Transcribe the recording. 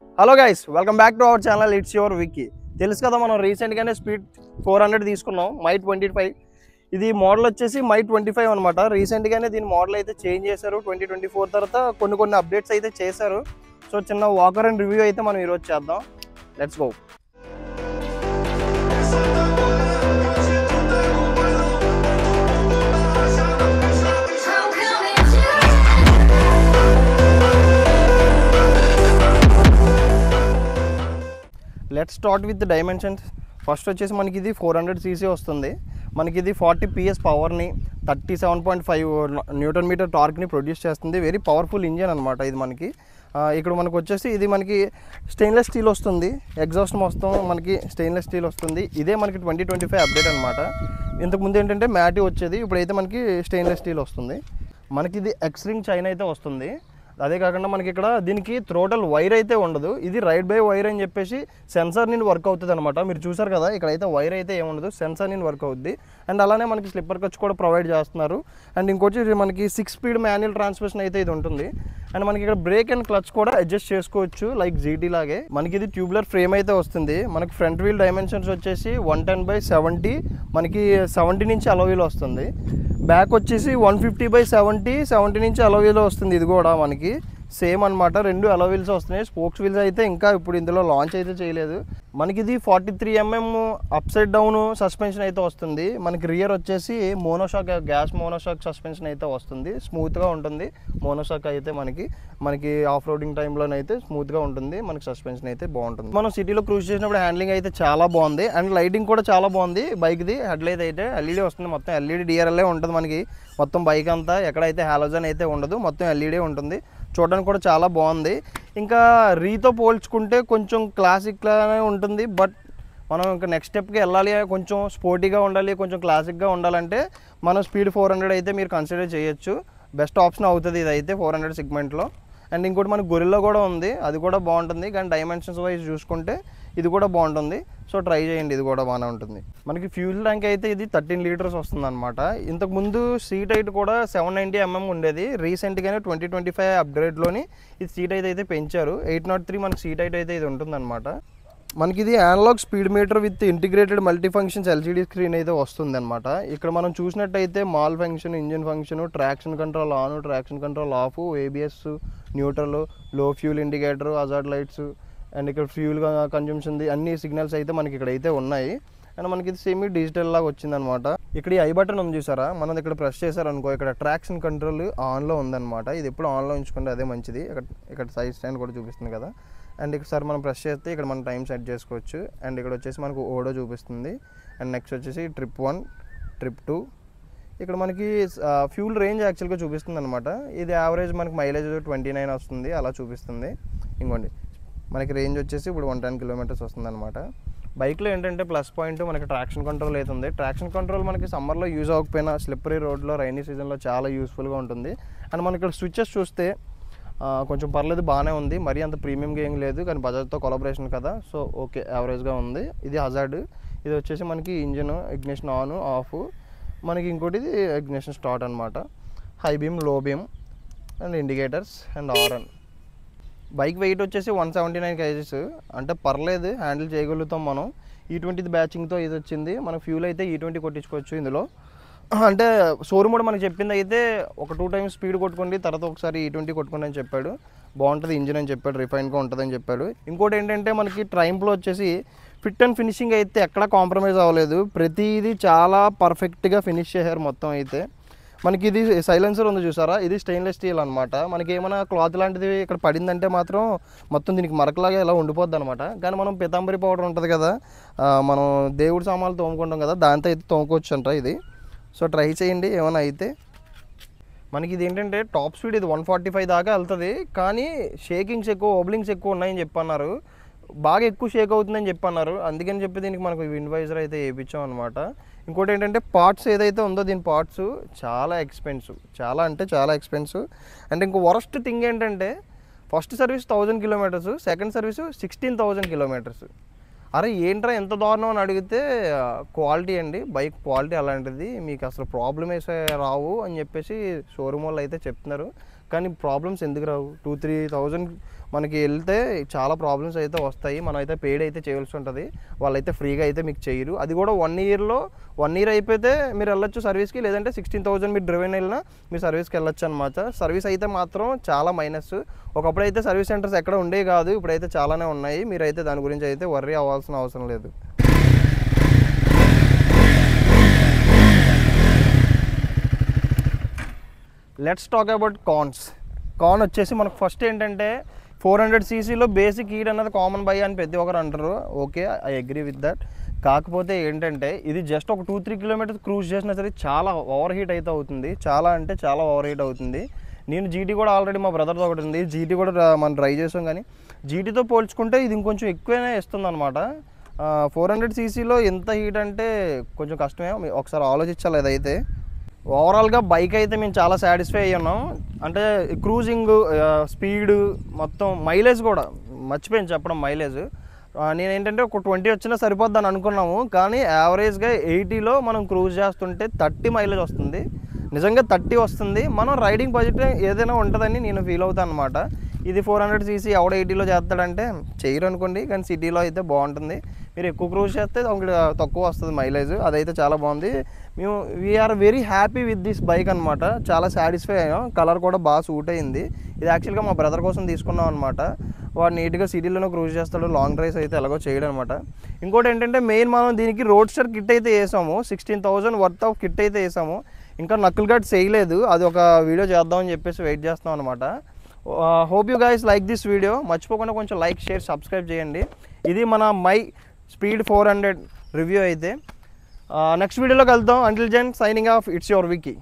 Hello guys, welcome back to our channel. It's your Vicky. తెలుసు కదా, మనం రీసెంట్గానే స్పీడ్ 400 తీసుకున్నాం, మై 25. ఇది మోడల్ వచ్చేసి మై 25 అనమాట. రీసెంట్గానే దీని మోడల్ అయితే చేంజ్ చేశారు. 2024 తర్వాత కొన్ని అప్డేట్స్ అయితే చేశారు. సో చిన్న వాకర్ అండ్ రివ్యూ అయితే మనం ఈరోజు చేద్దాం. Let's go. Let's start with dimensions. First వచ్చేసి మనకి ఇది 400cc వస్తుంది. మనకి ఇది 40 PS పవర్ని, 37.5 న్యూటన్ మీటర్ టార్క్ని ప్రొడ్యూస్ చేస్తుంది. వెరీ పవర్ఫుల్ ఇంజిన్ అనమాట ఇది మనకి. ఇక్కడ మనకు వచ్చేసి ఇది మనకి స్టెయిన్లెస్ స్టీల్ వస్తుంది. ఎగ్జాస్ట్ మొత్తం మనకి స్టెయిన్లెస్ స్టీల్ వస్తుంది. ఇదే మనకి 2025 అప్డేట్ అనమాట. ఇంతకుముందు ఏంటంటే మ్యాటి వచ్చేది, ఇప్పుడైతే మనకి స్టెయిన్లెస్ స్టీల్ వస్తుంది. మనకి ఇది ఎక్స్రింగ్ చైన్ అయితే వస్తుంది. అదే కాకుండా మనకి ఇక్కడ దీనికి థ్రోటల్ వైర్ అయితే ఉండదు. ఇది రైడ్ బై వైర్ అని చెప్పేసి సెన్సార్ నుండి వర్క్ అవుతుంది అనమాట. మీరు చూసారు కదా, ఇక్కడైతే వైర్ అయితే ఏముండదు, సెన్సార్ నుండి వర్క్ అవుద్ది. అండ్ అలానే మనకి స్లిప్పర్ క్లచ్ కూడా ప్రొవైడ్ చేస్తున్నారు. అండ్ ఇంకోటి మనకి 6 స్పీడ్ మాన్యువల్ ట్రాన్స్మిషన్ అయితే ఇది ఉంటుంది. అండ్ మనకి ఇక్కడ బ్రేక్ అండ్ క్లచ్ కూడా అడ్జస్ట్ చేసుకోవచ్చు, లైక్ జీటీ లాగే. మనకి ఇది ట్యూబ్లర్ ఫ్రేమ్ అయితే వస్తుంది. మనకి ఫ్రంట్ వీల్ డైమెన్షన్స్ వచ్చేసి 110/70, మనకి 70 నుంచి అలో వీల్ వస్తుంది. బ్యాక్ వచ్చేసి 150/70, 70 నుంచి అలో వీల్ వస్తుంది. ఇది కూడా మనకి సేమ్ అనమాట, రెండు అలో వీల్స్ వస్తున్నాయి. స్పోక్స్ వీల్స్ అయితే ఇంకా ఇప్పుడు ఇందులో లాంచ్ అయితే చేయలేదు. మనకి ఇది 43 mm up side down suspension అయితే వస్తుంది. మనకి రియర్ వచ్చేసి మోనోషాక్, గ్యాస్ మోనోషాక్ సస్పెన్షన్ అయితే వస్తుంది. స్మూత్గా ఉంటుంది మోనోషాక్ అయితే. మనకి ఆఫ్ రోడింగ్ టైంలోనైతే స్మూత్గా ఉంటుంది. మనకి సస్పెన్షన్ అయితే బాగుంటుంది. మనం సిటీలో క్రూజ్ చేసినప్పుడు హ్యాండ్లింగ్ అయితే చాలా బాగుంది. అండ్ లైటింగ్ కూడా చాలా బాగుంది బైక్ది. హెడ్ లైట్ అయితే ఎల్ఈడి వస్తుంది, మొత్తం ఎల్ఈడి డిఆర్ఎల్ఏ ఉంటుంది మనకి. మొత్తం బైక్ అంతా ఎక్కడైతే హాలోజన్ అయితే ఉండదు, మొత్తం ఎల్ఈడి ఉంటుంది. చూడడానికి కూడా చాలా బాగుంది. ఇంకా రీతో పోల్చుకుంటే కొంచెం క్లాసిక్లానే ఉంటుంది. బట్ మనం ఇంకా నెక్స్ట్ స్టెప్కి వెళ్ళాలి, కొంచెం స్పోర్టీగా ఉండాలి, కొంచెం క్లాసిక్గా ఉండాలంటే మనం స్పీడ్ 400 అయితే మీరు కన్సిడర్ చేయొచ్చు. బెస్ట్ ఆప్షన్ అవుతుంది ఇది అయితే 400 సెగ్మెంట్లో. అండ్ ఇంకోటి మనకి గొరిల్లా కూడా ఉంది, అది కూడా బాగుంటుంది. కానీ డైమెన్షన్స్ వైజ్ చూసుకుంటే ఇది కూడా బాగుంటుంది. సో ట్రై చేయండి, ఇది కూడా బాగానే ఉంటుంది. మనకి ఫ్యూల్ ట్యాంక్ అయితే ఇది 13 లీటర్స్ వస్తుంది అనమాట. ఇంతకుముందు సీట్ హైట్ కూడా 790 mm ఉండేది. రీసెంట్గానే 2025 అప్గ్రేడ్లోని ఇది సీట్ హైట్ అయితే పెంచారు. 803 మనకి సీట్ హైట్ అయితే ఇది ఉంటుందన్నమాట. మనకి ఇది analog speed meter with integrated multi functions LCD screen అయితే వస్తుంది అనమాట. ఇక్కడ మనం చూసినట్టయితే మాల్ function, engine function, traction control on, traction control off, ABS, neutral, low fuel indicator, hazard lights, and ఇక్కడ ఫ్యూల్ కన్జంప్షన్ది అన్ని సిగ్నల్స్ అయితే మనకి ఇక్కడైతే ఉన్నాయి. అండ్ మనకి ఇది సెమీ డిజిటల్ లాగా వచ్చిందనమాట. ఇక్కడ ఈ ఐ బటన్ ఉంది చూసారా, మనం ఇక్కడ ప్రెస్ చేశారనుకో ఇక్కడ ట్రాక్షన్ కంట్రోల్ ఆన్లో ఉందన్నమాట. ఇది ఎప్పుడు ఆన్లో ఉంచుకుంటే అదే మంచిది. ఇక్కడ సైజ్ స్టాండ్ కూడా చూపిస్తుంది కదా. అండ్ ఇక్కడ మనం ప్రెస్ చేస్తే ఇక్కడ మనం టైం సెట్ చేసుకోవచ్చు. అండ్ ఇక్కడ వచ్చేసి మనకు ఓడో చూపిస్తుంది. అండ్ నెక్స్ట్ వచ్చేసి ట్రిప్ 1, ట్రిప్ 2. ఇక్కడ మనకి ఫ్యూల్ రేంజ్ యాక్చువల్గా చూపిస్తుంది అనమాట. ఇది యావరేజ్ మనకి మైలేజ్ 29 వస్తుంది, అలా చూపిస్తుంది. ఇంకోండి మనకి రేంజ్ వచ్చేసి ఇప్పుడు 110 కిలోమీటర్స్ వస్తుంది అనమాట. బైక్లో ఏంటంటే ప్లస్ పాయింట్ మనకి ట్రాక్షన్ కంట్రోల్ అవుతుంది. ట్రాక్షన్ కంట్రోల్ మనకి సమ్మర్లో యూజ్ అవ్వకపోయినా స్లిప్పరీ రోడ్లో, రైనీ సీజన్లో చాలా యూస్ఫుల్గా ఉంటుంది. అండ్ మనకి ఇక్కడ స్విచెస్ చూస్తే కొంచెం పర్లేదు, బాగానే ఉంది. మరీ అంత ప్రీమియంగా ఏం లేదు, కానీ బజాజ్తో కొలాబరేషన్ కదా, సో ఓకే, యావరేజ్గా ఉంది. ఇది హజార్డ్. ఇది వచ్చేసి మనకి ఇంజిన్ ఇగ్నిషన్ ఆన్ ఆఫ్, మనకి ఇంకోటి ఇది ఇగ్నిషన్ స్టార్ట్ అనమాట. High beam, low beam and indicators and horn. Bike weight వచ్చేసి 179 kgs, అంటే పర్లేదు, హ్యాండిల్ చేయగలుగుతాం మనం. E20 బ్యాచింగ్తో ఇది వచ్చింది. మన ఫ్యూల్ అయితే E20 కొట్టించుకోవచ్చు ఇందులో. అంటే షోరూమ్ కూడా మనకు చెప్పింది అయితే ఒక 2 times స్పీడ్ కొట్టుకోండి, తర్వాత ఒకసారి E20 కొట్టుకోండి అని చెప్పాడు. బాగుంటుంది ఇంజిన్ అని చెప్పాడు, రిఫైన్గా ఉంటుందని చెప్పాడు. ఇంకోటి ఏంటంటే మనకి ట్రైంప్లో వచ్చేసి ఫిట్ అండ్ ఫినిషింగ్ అయితే ఎక్కడా కాంప్రమైజ్ అవ్వలేదు. ప్రతిదీ చాలా పర్ఫెక్ట్గా ఫినిష్ చేశారు మొత్తం అయితే. మనకి ఇది సైలెన్సర్ ఉంది చూసారా, ఇది స్టెయిన్లెస్ స్టీల్ అనమాట. మనకి ఏమైనా క్లాత్ లాంటిది ఇక్కడ పడిందంటే మాత్రం మొత్తం దీనికి మరకలాగా ఇలా ఉండిపోద్ది అనమాట. కానీ మనం పితాంబరి పౌడర్ ఉంటుంది కదా, మనం దేవుడి సామాన్లు తోముకుంటాం కదా, దాంతో అయితే తోముకోవచ్చు అంట ఇది. సో ట్రై చేయండి ఏమైనా అయితే. మనకి ఇది ఏంటంటే టాప్ స్పీడ్ ఇది 145 దాకా వెళ్తుంది. కానీ షేకింగ్స్ ఎక్కువ, ఓబ్లింగ్స్ ఎక్కువ ఉన్నాయని చెప్పన్నారు. బాగా ఎక్కువ షేక్ అవుతుందని చెప్పన్నారు. అందుకని చెప్పి దీనికి మనకు విండ్ వైజర్ అయితే వేయించాం అనమాట. ఇంకోటి ఏంటంటే పార్ట్స్ ఏదైతే ఉందో దీని పార్ట్స్ చాలా ఎక్స్పెన్సివ్, చాలా అంటే చాలా ఎక్స్పెన్సివ్. అండ్ ఇంకో వరస్ట్ థింగ్ ఏంటంటే first service 1000 kilometres, second service 16,000 kilometres. అరే ఏంట్రా ఎంత దారుణం అని అడిగితే క్వాలిటీ అండి, బైక్ క్వాలిటీ అలాంటిది, మీకు అసలు ప్రాబ్లమ్స్ రావు అని చెప్పేసి షోరూమ్ వాళ్ళు అయితే చెప్తున్నారు. కానీ ప్రాబ్లమ్స్ ఎందుకు రావు? 2-3,000 మనకి వెళ్తే చాలా ప్రాబ్లమ్స్ అయితే వస్తాయి. మనం అయితే పెయిడ్ అయితే చేయాల్సి ఉంటుంది. వాళ్ళైతే ఫ్రీగా అయితే మీకు చేయరు. అది కూడా 1 ఇయర్ అయిపోతే మీరు వెళ్ళొచ్చు సర్వీస్కి, లేదంటే 16,000 మీరు డ్రైవెన్ వెళ్ళినా మీరు సర్వీస్కి వెళ్ళొచ్చు అనమాట. సర్వీస్ అయితే మాత్రం చాలా మైనస్. ఒకప్పుడు అయితే సర్వీస్ సెంటర్స్ ఎక్కడ ఉండేవి కాదు, ఇప్పుడైతే చాలానే ఉన్నాయి. మీరైతే దాని గురించి అయితే వర్రీ అవ్వాల్సిన అవసరం లేదు. లెట్స్ టాక్ అబౌట్ కాన్ వచ్చేసి మనకు ఫస్ట్ ఏంటంటే 400cc బేసిక్ హీట్ అన్నది కామన్ బై అని ప్రతి ఒక్కరు అంటారు. Okay, I agree with that. కాకపోతే ఏంటంటే ఇది జస్ట్ ఒక 2-3 కిలోమీటర్స్ క్రూజ్ చేసినా సరే చాలా ఓవర్ హీట్ అయితే అవుతుంది. చాలా అంటే చాలా ఓవర్ హీట్ అవుతుంది. నేను జీటీ కూడా ఆల్రెడీ మా బ్రదర్తో ఒకటి ఉంది, జీటీ కూడా మనం ట్రై చేసాం. కానీ జీటీతో పోల్చుకుంటే ఇది ఇంకొంచెం ఎక్కువనే ఇస్తుంది అనమాట. 400cc ఎంత హీట్ అంటే కొంచెం కష్టమే, ఒకసారి ఆలోచించాలి. అదైతే ఓవరాల్గా బైక్ అయితే మేము చాలా సాటిస్ఫై అయ్యి ఉన్నాం. అంటే క్రూజింగ్ స్పీడ్ మొత్తం మైలేజ్ కూడా మర్చిపోయాను చెప్పడం. మైలేజ్ నేనేంటంటే ఒక 20 వచ్చినా సరిపోద్దని అనుకున్నాము, కానీ యావరేజ్గా 80లో మనం క్రూజ్ చేస్తుంటే 30 మైలేజ్ వస్తుంది. నిజంగా 30 వస్తుంది. మనం రైడింగ్ బడ్జెట్ ఏదైనా ఉంటుందని నేను ఫీల్ అవుతాను అనమాట. ఇది 400cc ఎవడ 80లో చేస్తాడంటే చేయరు అనుకోండి, కానీ సిటీలో అయితే బాగుంటుంది. మీరు ఎక్కువ క్రూజ్ చేస్తే తక్కువ వస్తుంది మైలేజ్. అదైతే చాలా బాగుంది. మేము we're very happy with this bike అనమాట. చాలా సాటిస్ఫై అయ్యాం. కలర్ కూడా బాగా సూట్ అయింది. ఇది యాక్చువల్గా మా బ్రదర్ కోసం తీసుకున్నాం అనమాట. వాడు నీట్గా సిటీలోనే క్రూజ్ చేస్తాడు, లాంగ్ డ్రైవ్స్ అయితే ఎలాగో చేయడం అనమాట. ఇంకోటి ఏంటంటే మెయిన్ మనం దీనికి రోడ్స్టర్ కిట్ అయితే వేసాము. 16,000 వర్త్ ఆఫ్ కిట్ అయితే వేసాము. ఇంకా నక్కుల్ గార్డ్ చేయలేదు, అది ఒక వీడియో చేద్దామని చెప్పేసి వెయిట్ చేస్తాం అనమాట. Hope you guys like this video. మర్చిపోకుండా కొంచెం లైక్, షేర్, సబ్స్క్రైబ్ చేయండి. ఇది మన మై స్పీడ్ 400 రివ్యూ అయితే. నెక్స్ట్ వీడియోలో కలుద్దాం. Until then signing off, it's your wiki.